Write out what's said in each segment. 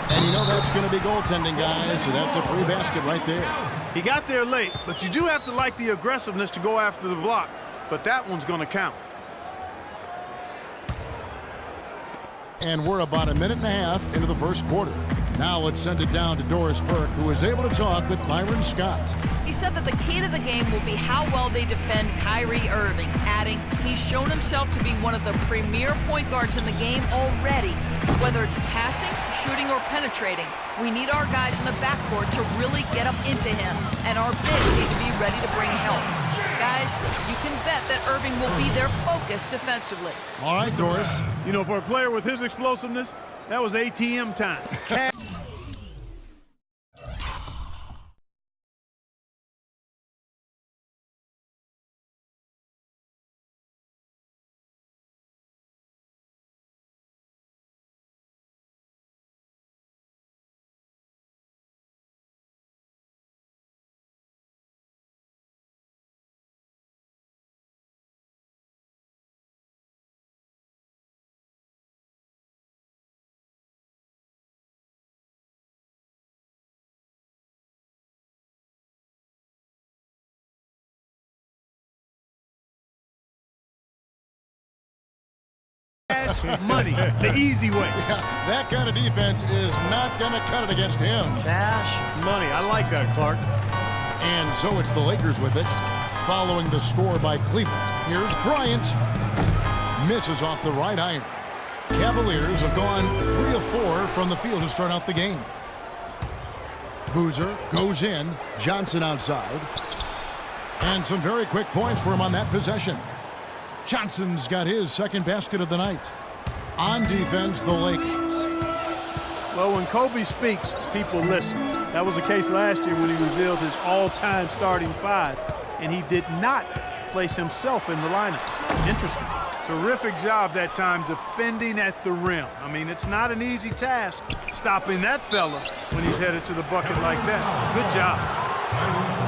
And you know that's going to be goaltending, guys, so that's a free basket right there. He got there late, but you do have to like the aggressiveness to go after the block. But that one's going to count. And we're about a minute and a half into the first quarter. Now let's send it down to Doris Burke, who was able to talk with Byron Scott. He said that the key to the game will be how well they defend Kyrie Irving, adding he's shown himself to be one of the premier point guards in the game already. Whether it's passing, shooting, or penetrating, we need our guys in the backcourt to really get up into him, and our bigs need to be ready to bring help. Guys, you can bet that Irving will be their focus defensively. All right, Doris. You know, for a player with his explosiveness, that was ATM time. Money, the easy way. Yeah, that kind of defense is not going to cut it against him. Cash money. I like that, Clark. And so it's the Lakers with it, following the score by Cleveland. Here's Bryant. Misses off the right iron. Cavaliers have gone 3 of 4 from the field to start out the game. Boozer goes in. Johnson outside. And some very quick points for him on that possession. Johnson's got his second basket of the night. On defense, the Lakers. Well, when Kobe speaks, people listen. That was the case last year when he revealed his all-time starting 5, and he did not place himself in the lineup. Interesting. Terrific job that time defending at the rim. I mean, it's not an easy task stopping that fella when he's headed to the bucket like that. Good job.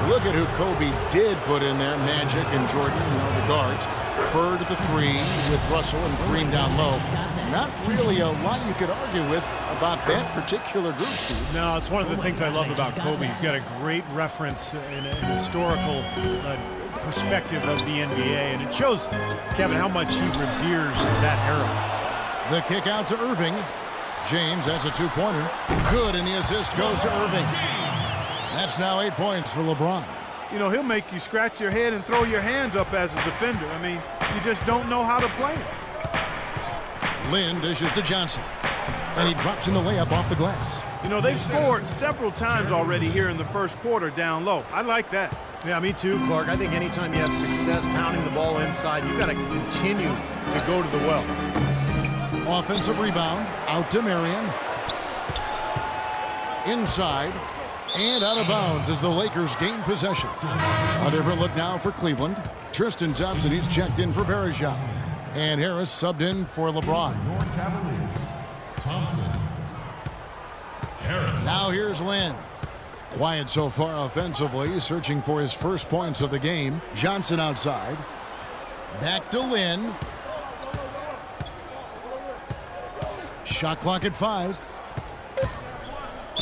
Look at who Kobe did put in there. Magic and Jordan, the guards. Bird at the 3 with Russell and Kareem down low. Not really a lot you could argue with about that particular group, Steve. No, it's one of the things I love about Kobe. He's got a great reference in a historical perspective of the NBA, and it shows, Kevin, how much he reveres that era. The kick out to Irving. James, that's a 2-pointer. Good, and the assist goes to Irving. That's now 8 points for LeBron. You know, he'll make you scratch your head and throw your hands up as a defender. I mean, you just don't know how to play him. Lynn dishes to Johnson, and he drops in the layup off the glass. You know, they've scored several times already here in the first quarter down low. I like that. Yeah, me too, Clark. I think anytime you have success pounding the ball inside, you've got to continue to go to the well. Offensive rebound, out to Marion. Inside. And out of bounds as the Lakers gain possession. A different look now for Cleveland. Tristan Thompson, he's checked in for Verejao. And Harris subbed in for LeBron. Now here's Lynn. Quiet so far offensively, searching for his first points of the game. Johnson outside. Back to Lynn. Shot clock at 5.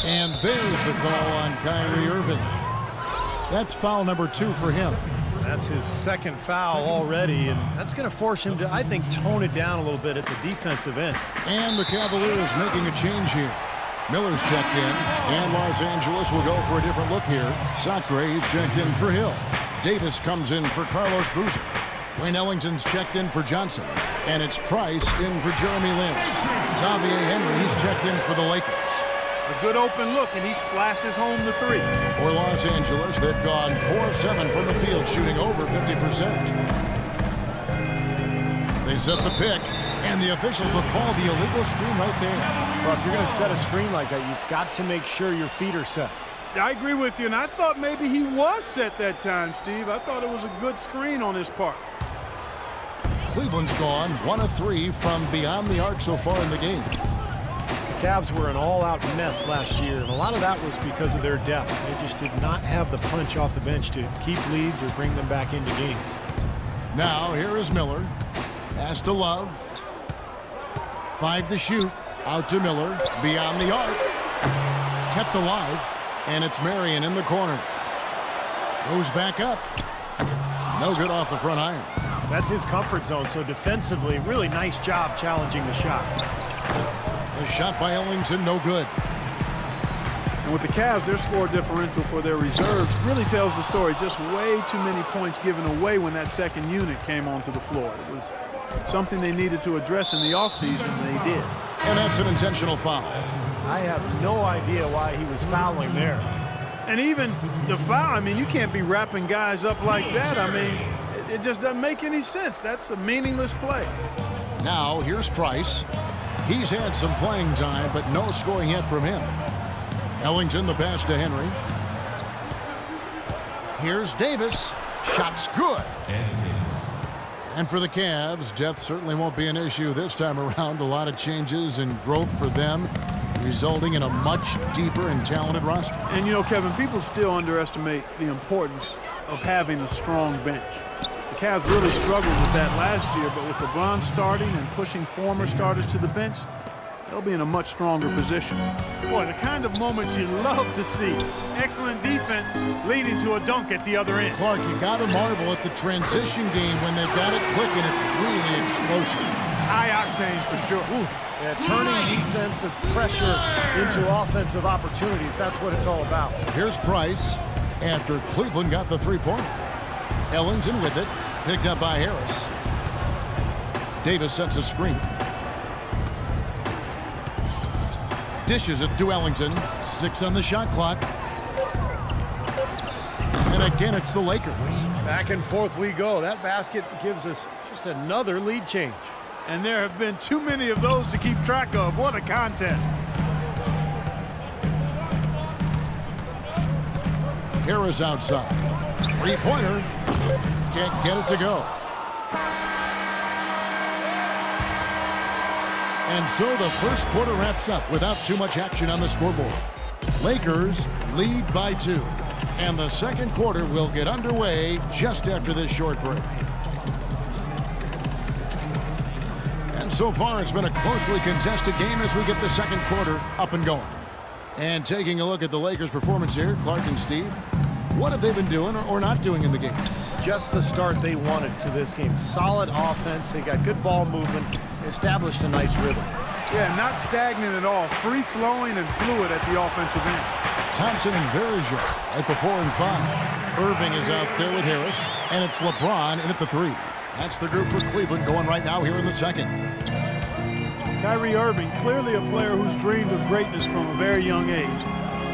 And there's the call on Kyrie Irving. That's foul number 2 for him. That's his second foul already, and that's going to force him to, I think, tone it down a little bit at the defensive end. And the Cavaliers making a change here. Miller's checked in, and Los Angeles will go for a different look here. Sacre, he's checked in for Hill. Davis comes in for Carlos Boozer. Wayne Ellington's checked in for Johnson, and it's Price in for Jeremy Lin. Xavier Henry, he's checked in for the Lakers. A good open look, and he splashes home the 3. For Los Angeles, they've gone 4 of 7 from the field, shooting over 50%. They set the pick, and the officials will call the illegal screen right there. Well, if you're going to set a screen like that, you've got to make sure your feet are set. I agree with you, and I thought maybe he was set that time, Steve. I thought it was a good screen on his part. Cleveland's gone 1 of 3 from beyond the arc so far in the game. The Cavs were an all-out mess last year, and a lot of that was because of their depth. They just did not have the punch off the bench to keep leads or bring them back into games. Now, here is Miller. Pass to Love. 5 to shoot. Out to Miller. Beyond the arc. kept alive, and it's Marion in the corner. Goes back up. No good off the front iron. That's his comfort zone, so defensively, really nice job challenging the shot. The shot by Ellington, no good. And with the Cavs, their score differential for their reserves really tells the story. Just way too many points given away when that second unit came onto the floor. It was something they needed to address in the offseason, and they did. And that's an intentional foul. I have no idea why he was fouling there. And even the foul, I mean, you can't be wrapping guys up like that. I mean, it just doesn't make any sense. That's a meaningless play. Now, here's Price. He's had some playing time, but no scoring yet from him. Ellington, the pass to Henry. Here's Davis. Shot's good. And for the Cavs, depth certainly won't be an issue this time around. A lot of changes and growth for them, resulting in a much deeper and talented roster. And, you know, Kevin, people still underestimate the importance of having a strong bench. The Cavs really struggled with that last year, but with LeBron starting and pushing former starters to the bench, they'll be in a much stronger position. Boy, the kind of moments you love to see. Excellent defense leading to a dunk at the other end. Clark, you got to marvel at the transition game when they've got it clicking. It's really explosive. High octane for sure. Oof. Yeah, turning defensive pressure into offensive opportunities. That's what it's all about. Here's Price after Cleveland got the three-pointer. Ellington with it, picked up by Harris. Davis sets a screen. Dishes it to Ellington. 6 on the shot clock. And again, it's the Lakers. Back and forth we go. That basket gives us just another lead change. And there have been too many of those to keep track of. What a contest. Harris outside. Three-pointer. Can't get it to go. And so the first quarter wraps up without too much action on the scoreboard. Lakers lead by 2. And the second quarter will get underway just after this short break. And so far, it's been a closely contested game as we get the second quarter up and going. And taking a look at the Lakers' performance here, Clark and Steve, what have they been doing or not doing in the game? Just the start they wanted to this game. Solid offense. They got good ball movement. Established a nice rhythm. Yeah, not stagnant at all. Free-flowing and fluid at the offensive end. Thompson and Verja at the 4 and 5. Irving is out there with Harris, and it's LeBron in at the 3. That's the group for Cleveland going right now here in the second. Kyrie Irving, clearly a player who's dreamed of greatness from a very young age.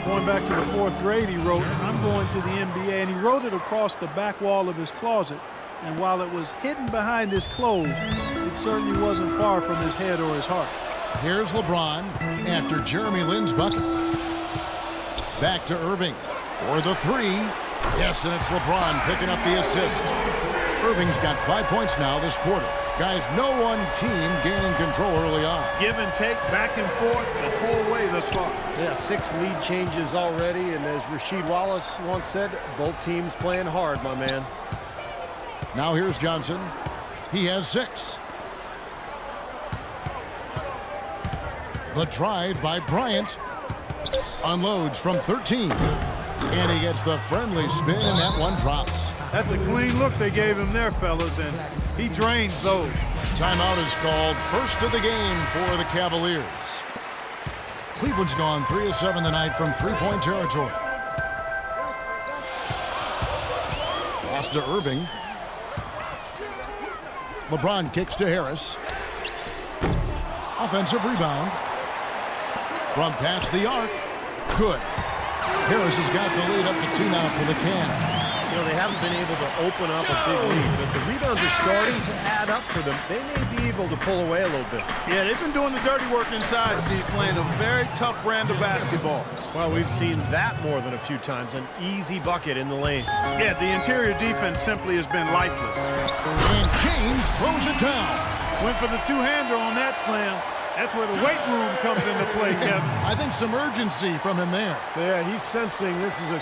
Going back to the 4th grade, he wrote, "I'm going to the NBA," and he wrote it across the back wall of his closet. And while it was hidden behind his clothes, it certainly wasn't far from his head or his heart. Here's LeBron after Jeremy Lin's bucket. Back to Irving for the 3. Yes, and it's LeBron picking up the assist. Irving's got 5 points now this quarter. Guys, no one team gaining control early on. Give and take, back and forth, the whole way thus far. Yeah, 6 lead changes already, and as Rasheed Wallace once said, both teams playing hard, my man. Now here's Johnson. He has 6. The drive by Bryant. Unloads from 13. And he gets the friendly spin, and that one drops. That's a clean look they gave him there, fellas, and he drains those. Timeout is called. First of the game for the Cavaliers. Cleveland's gone 3 of 7 tonight from three-point territory. Pass to Irving. LeBron kicks to Harris. Offensive rebound. From past the arc. Good. Harris has got the lead up to 2 now for the Cavs. You know, they haven't been able to open up a big lead, but the rebounds are starting to add up for them. They may be able to pull away a little bit. Yeah, they've been doing the dirty work inside, Steve, playing a very tough brand of basketball. Well, we've seen that more than a few times. An easy bucket in the lane. Yeah, the interior defense simply has been lifeless. And James throws it down. Went for the two-hander on that slam. That's where the weight room comes into play, Kevin. I think some urgency from him there. Yeah, he's sensing this is a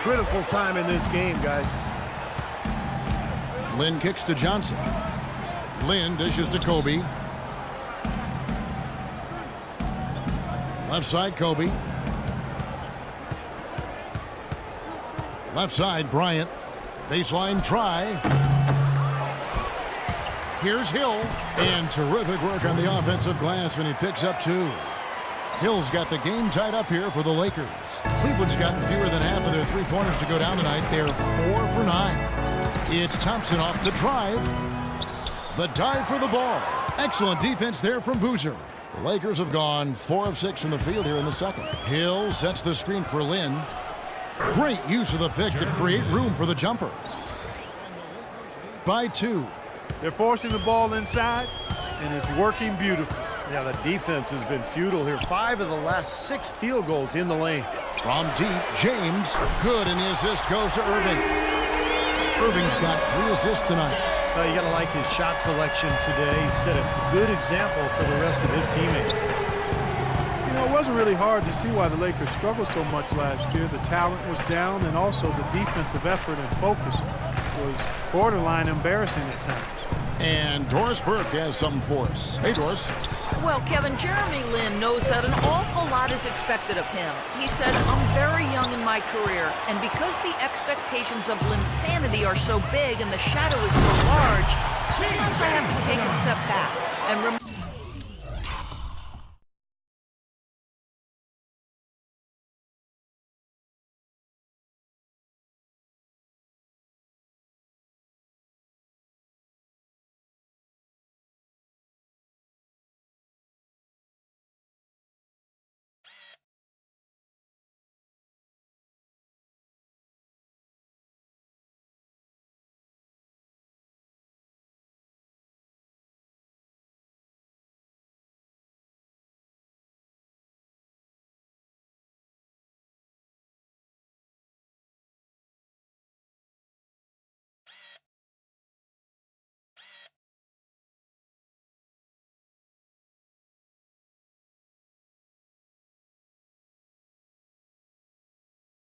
critical time in this game, guys. Lynn kicks to Johnson. Lynn dishes to Kobe. Left side, Kobe. Left side, Bryant. Baseline try. Here's Hill. And terrific work on the offensive glass, and he picks up 2. Hill's got the game tied up here for the Lakers. Cleveland's gotten fewer than half of their three-pointers to go down tonight. They're 4 for 9. It's Thompson off the drive. The dive for the ball. Excellent defense there from Boozer. The Lakers have gone 4 of 6 from the field here in the second. Hill sets the screen for Lynn. Great use of the pick to create room for the jumper. By 2. They're forcing the ball inside, and it's working beautifully. Yeah, the defense has been futile here. 5 of the last 6 field goals in the lane. From deep, James. Good, and the assist goes to Irving. Irving's got 3 assists tonight. Well, you got to like his shot selection today. He set a good example for the rest of his teammates. You know, it wasn't really hard to see why the Lakers struggled so much last year. The talent was down, and also the defensive effort and focus was borderline embarrassing at times. And Doris Burke has something for us. Hey, Doris. Well, Kevin, Jeremy Lin knows that an awful lot is expected of him. He said, I'm very young in my career, and because the expectations of Linsanity are so big and the shadow is so large, sometimes I have to take a step back and remember.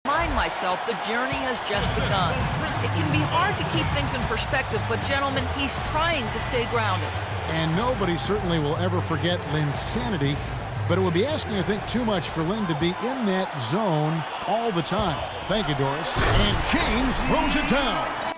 Remind myself the journey has just begun. It can be hard to keep things in perspective, but gentlemen, he's trying to stay grounded. And nobody certainly will ever forget Linsanity, but it would be asking, I think, too much for Lynn to be in that zone all the time. Thank you, Doris. And James throws it down.